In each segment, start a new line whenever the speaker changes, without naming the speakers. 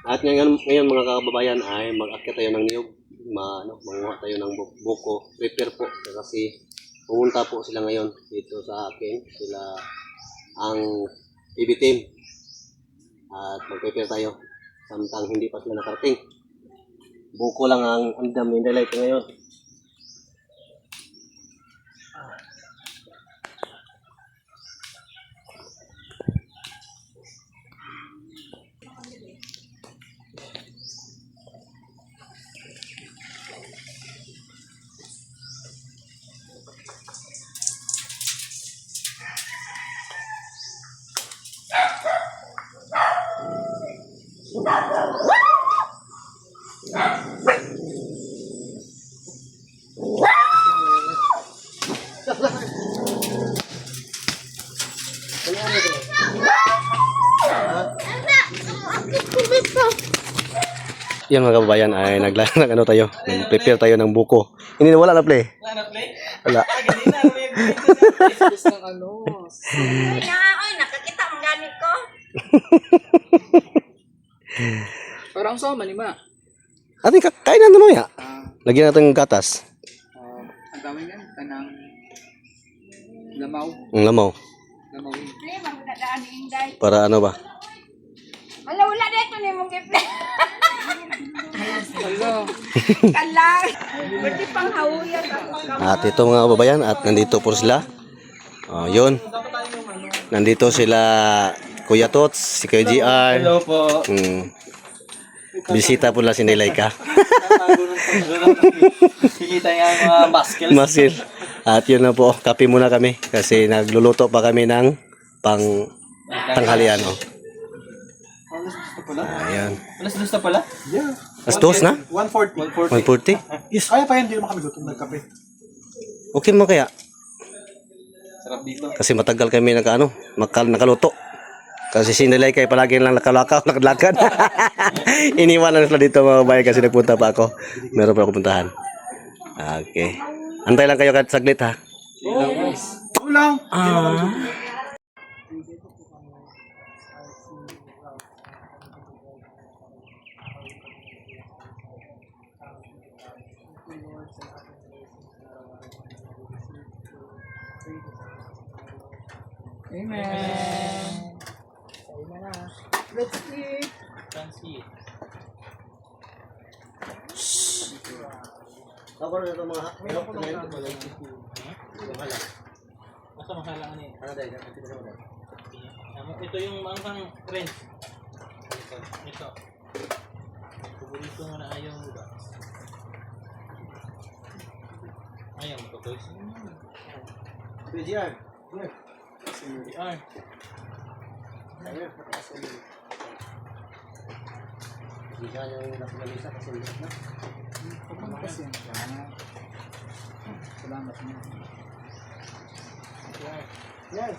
At ngayon mga kababayan ay mag-akyat tayo ng niyog. Manguha tayo ng buko. Prepare po kasi pumunta po sila ngayon dito sa akin. Sila ang PB team. At mag-prepare tayo. Samtang hindi pa sila nakarating. Buko lang ang andam ng daylight ngayon. Yan mga kababayan ay ano tayo, nag-prepare tayo ng buko. Hindi wala na play.
Wala na play?
Wala.
Oy, nakakita ang gamit ko.
Parang sama ni Ma.
Ating kainan na mamaya. Lagyan natin ng gatas.
Ang dami yan. Kanang lamaw.
Ang lamaw.
Lamaw yun.
Pre, magdadaan ni Inday.
Para ano ba?
Wala dito ni mong giple.
Hello.
Kalang. Pwede pang hawuyan ako.
At ito mga kababayan, at nandito po sila. Yun. Nandito sila Kuya Tots, si Kuya GR.
Hello po.
Bisita po lang si Nelaika.
Kikita yung mga baskel.
Masil. At yun na po, kape muna kami kasi nagluluto pa kami ng tanghalian.
Alas gusto pala?
Ayan.
Alas gusto pala?
Yeah.
Astos na?
140.
140?
Yes. Kaya pa yan, hindi naman kami gutom nagkape.
Okay mo kaya?
Sarap dito.
Kasi matagal kami nakaluto. Kasi si Nelaika ay palagi lang nakalakaw, nakadlakad. Iniwan na sila dito mga bayan kasi nagpunta pa ako. Meron pa ako puntahan. Okay. Antay lang kayo kahit saglit ha.
Ulang.
Amen.
Let's eat.
Fancy.
Ako na ito mga
Masa mahala ka niya.
ano dahil?
Ito yung manghang French. Ito. Paborito mo na ayaw mo ba? Ayaw mo to boys.
BGR.
Ay.
Hindi ka yung napagalisa kasi ulit na.
Kasi yan. Salamat mo.
Yes.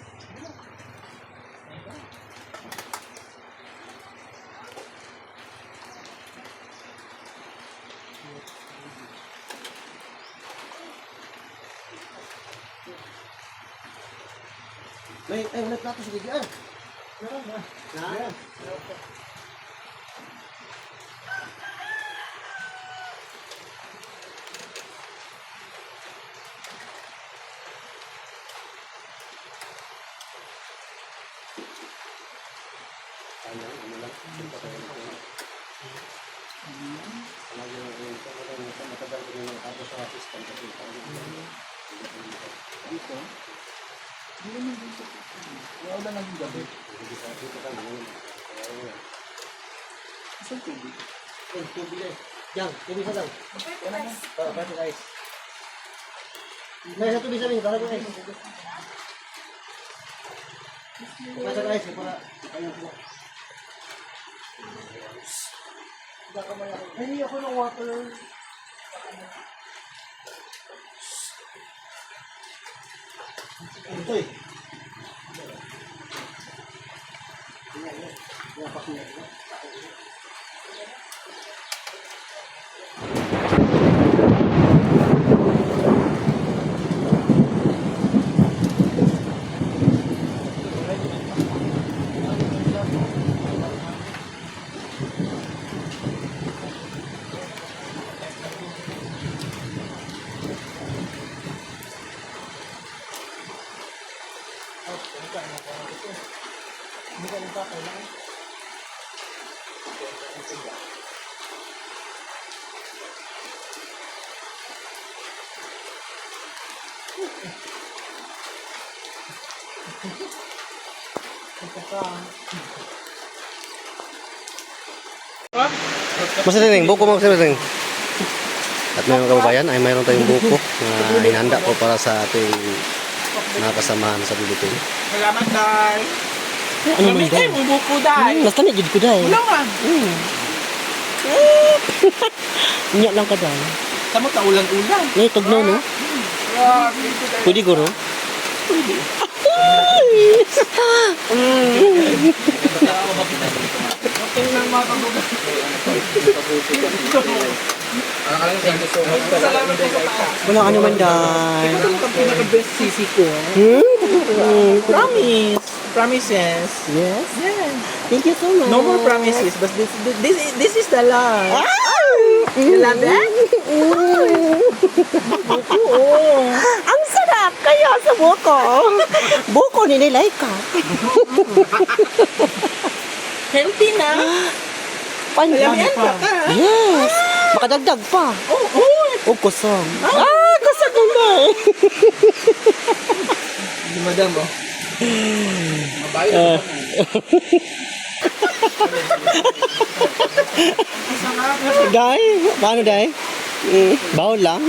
Wala plato sa BGR.
Meron na.
Na?
Wala lang yung gabi. Isang tubig.
Yang, tubig sa lang. Pwede guys. May sa tubig sa amin, para guys. Pwede guys, para ayun po.
Hindi ako ng water.
Ito eh. Masarap rin, buko masarap rin. At may mga kababayan ay mayroon tayong buko na hinanda po para sa ating mga kasamahan sa Pilipinas.
Salamat, Day.
Ano man
Ay,
daw?
bubuko, Day.
Basta na gid ko dai.
Wala man.
Nya lang ka dai.
Samot na ulan-ulan.
Nay tugnaw no.
Grabe.
Pwede ko no.
Okay lang mga kabugan. Salamat po sa taas.
Wala ano man dai.
Ito ang pinaka-best sisi ko. Promise. Promises.
Yes.
Yes.
Thank you so much.
No more promises, but this is the last. You love that? Oo.
Ang sarap kaya sa buko. Buko ni nilay ka.
Healthy na. Alamihan pa ka.
Yes. Makadagdag pa.
Oo.
O kusang. Kusang ko na.
Di madam, oh. Mabayad.
Dai, paano dai? Bawal lang.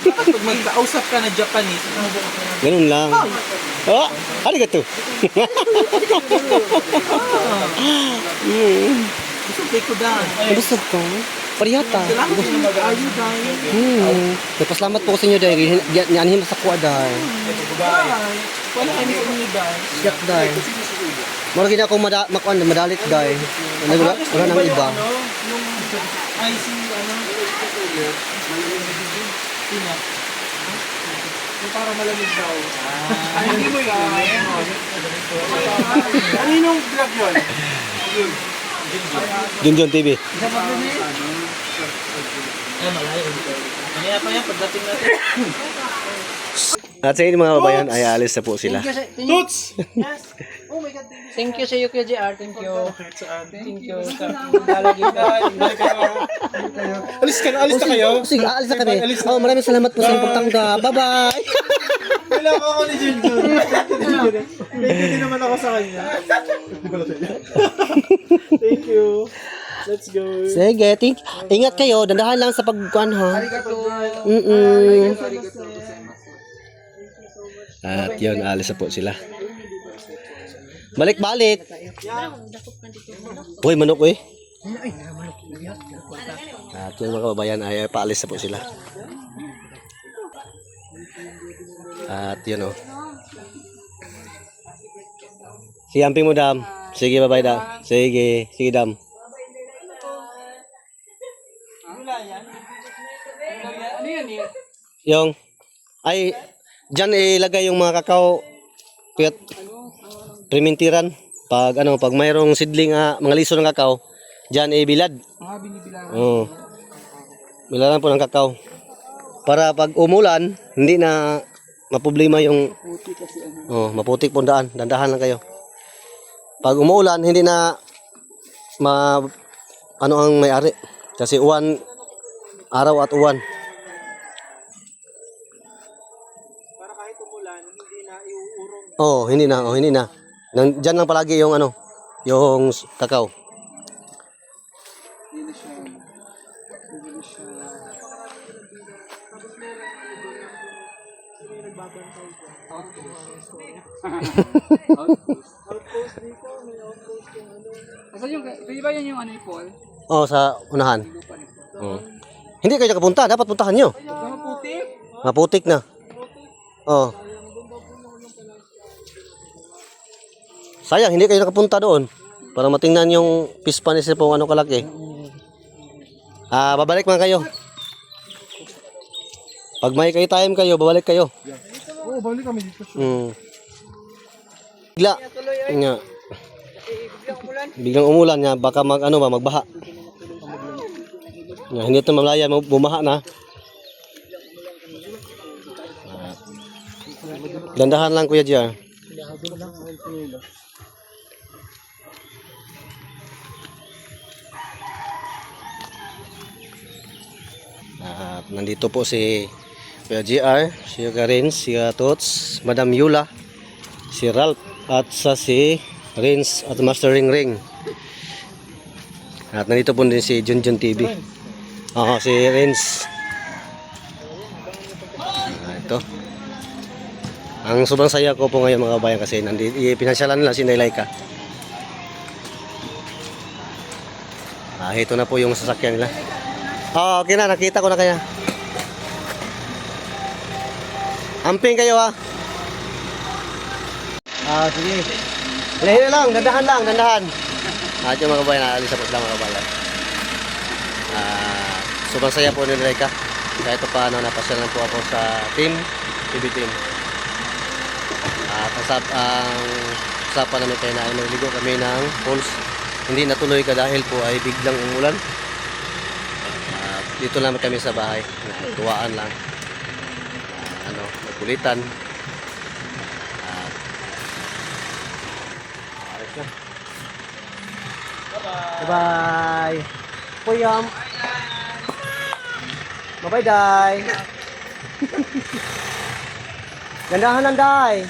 Pag magkausap ka na Japanese,
Ganun lang. Oh, arigato.
gusto ko dan.
Gusto ko. Parihata.
Salamat po na mag-ayo tayo.
Nagpasalamat po ko sa inyo dahil niyanhin sa kuha dahil.
Bye. Wala kami sa inyo, guys.
Siyak dahil. Mara gina akong madalit dahil. Wala nang iba.
Yung IC, Tina. Yung para malamig daw. Ay, hindi mo yan. Ano yung vlog yun?
Junjun TV.
Ay, malayo. Mamaya pa yan, pagdating natin.
At sa inyo mga kabayan ay alis na po sila.
Toots! Yes! Oh my God, thank you sa iyo, Kuya JR. Thank you. Thank you. Lalagi ka.
Alis ka na, alis na kayo.
Sige, alis na kami. Oh, maraming salamat po sa inyong pagtanggap. Bye-bye!
Wala ko ako ni Junjun. Thank you din naman ako sa kanya. Thank you. Let's go.
Sige, ingat kayo. Dandahan lang sa pagkuhan ha. At yun, alis na po sila. Balik-balik. Uy, manok eh. At yung mga kababayan ay paalis na po sila. At yun o. Sige, amping mo dam. Sige, bye-bye dam. Sige, sige dam. Yung, ay, dyan ilagay yung mga kakao. Kuyat, primentiran. Pag mayroong sidling, mga liso ng kakao, dyan bilad. Oo. Bilaran po ng kakao. Para pag umulan, hindi na maproblema yung maputik po daan. Dandahan lang kayo. Pag umuulan, hindi na ang may-ari. Kasi uwan, araw at uwan.
Para kahit umulan, hindi na iuurong.
Hindi na. Diyan lang palagi yung yung kakao.
Kasi di ba yun yung Paul?
Oh, sa unahan. Hindi kayo nakapunta, dapat puntahan nyo.
Maputik?
Maputik na. Oh. Sayang, hindi kayo nakapunta doon. Para matingnan yung pispa ni Sir kung kalaki. Babalik man kayo. Pag may kayo time kayo, babalik kayo.
Oo, balik kami dito.
Bigla. Nga. Biglang umulan nga, baka magbaha. Nga, hindi ito malaya, bumaha na. Dandahan lang Kuya Jar. Nandito po si Kuya GR, si Rins, si Tots, Madam Yula, si Ralph, at si Rins at Master Ring Ring. At nandito po din si Junjun TV. Oo, si Rins. Ito. Ang sobrang saya ko po ngayon mga kabayan kasi pinasyalan nila si Nailaika. Ito na po yung sasakyan nila. Okay na, nakita ko na kaya. Amping kayo ha. Sige. Hila lang, dandahan lang, dandahan. At yung mga kabayan, naalis na po sila mga kabayan. Sobrang saya po ni Nailaika. Kahit pa napasyalan po ako sa team, TV team. At ang usapan namin kayo na ay magligo kami ng pools. Hindi natuloy ka dahil po ay biglang umulan. At dito naman kami sa bahay. Tuwaan lang. Kulitan. Alis na. Bye-bye. Puyam. Bye-bye, Day. Gandahan lang, Day.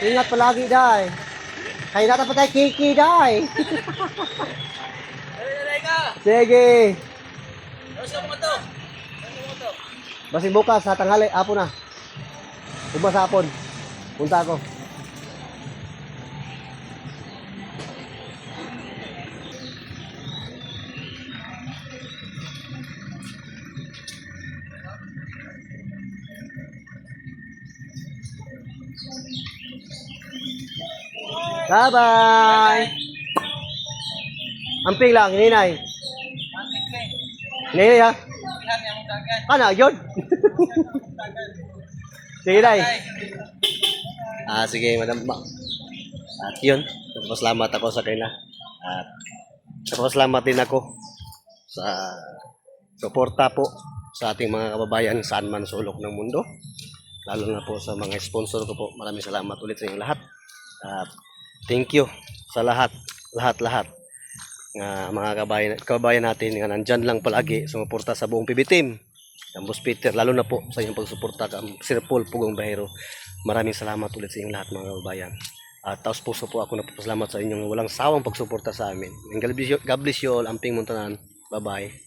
Ingat palagi, Day. Kaya natin pa tayo kiki, Day. Sige. Basing bukas sa tanghali, apo na. Ubas hapon. Punta ako. Bye-bye. Amping lang, hininay. Hininay ha? Ano, yun? Sige, Day. Sige, Madam. At yun, napasalamat ako sa kanila. At napasalamat din ako sa suporta po sa ating mga kababayan saan man sulok ng mundo. Lalo na po sa mga sponsor ko po. Maraming salamat ulit sa inyong lahat. At thank you sa lahat ng mga kababayan natin nga nandyan lang palagi sumuporta sa buong PB team. Boss Peter, lalo na po sa inyong pagsuporta Sir Paul Pugong Bahero. Maraming salamat ulit sa inyong lahat mga kababayan. At taos puso po ako napapasalamat sa inyong walang sawang pagsuporta sa amin. God bless you all, Amping Montanan. Bye-bye.